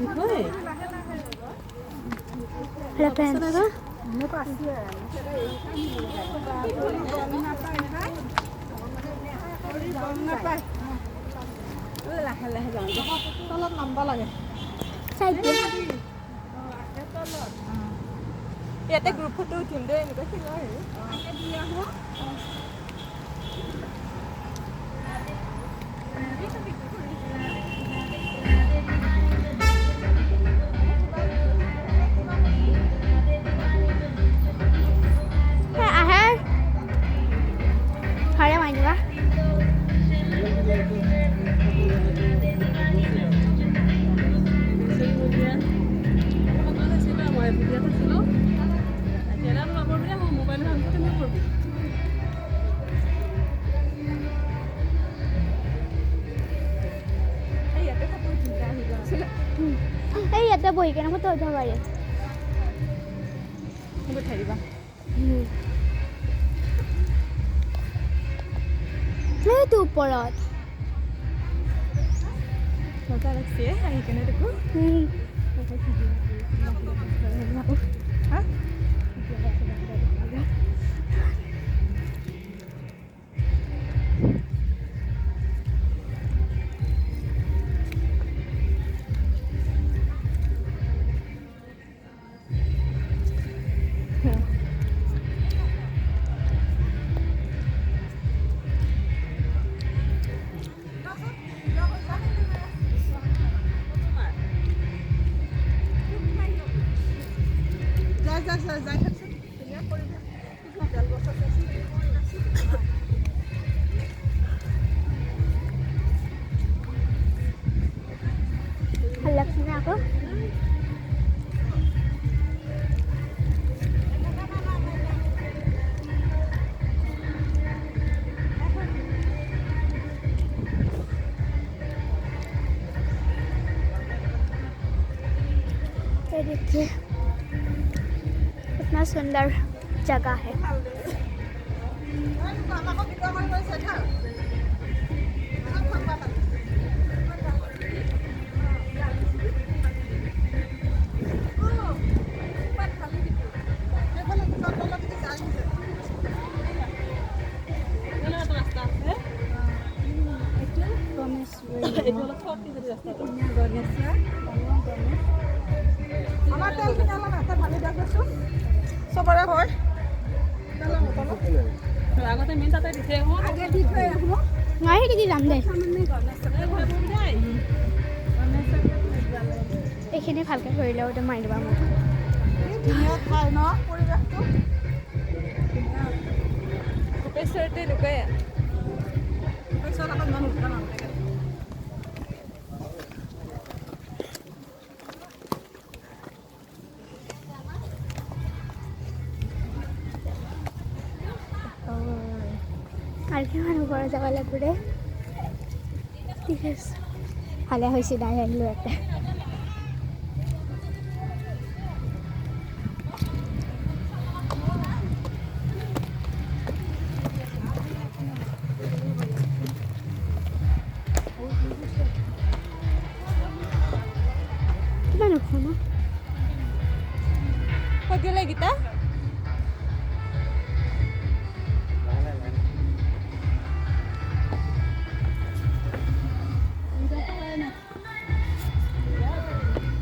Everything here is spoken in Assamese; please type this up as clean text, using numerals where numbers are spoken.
Hello friends. তলত নামবা লাগে ইয়াতে গ্ৰুপ ফটো উঠিম দেই এনেকুৱা খেলা এই ইয়াতে বহি কেনে ফটো উঠিব পাৰি উঠাই দিবা এইটো ওপৰত মজা লাগছে আহি কেনে দেখো ভাল লাগছে না আকৌ ये देखिए कितना सुंदर जगह है চবৰে ঘৰ আগতে মেইন তাতে দিছে আগে দি থৈ আহো নাই কি যাম দে এইখিনি ভালকে কৰিলেও তো মাৰি দিবা মোক ধুনীয়া ঠাই ন পৰিৱেশটো গোপেশ্বৰতে লুকাই গোপেশ্বৰ লগত মানুহ উঠা নালাগে আর কি মানুষ ঘরে যাওয়া লাগবে রে ঠিক আছে ভালে হয়েছে দাঁড়িয়ে আহিলো একটা কত গেলে গীতা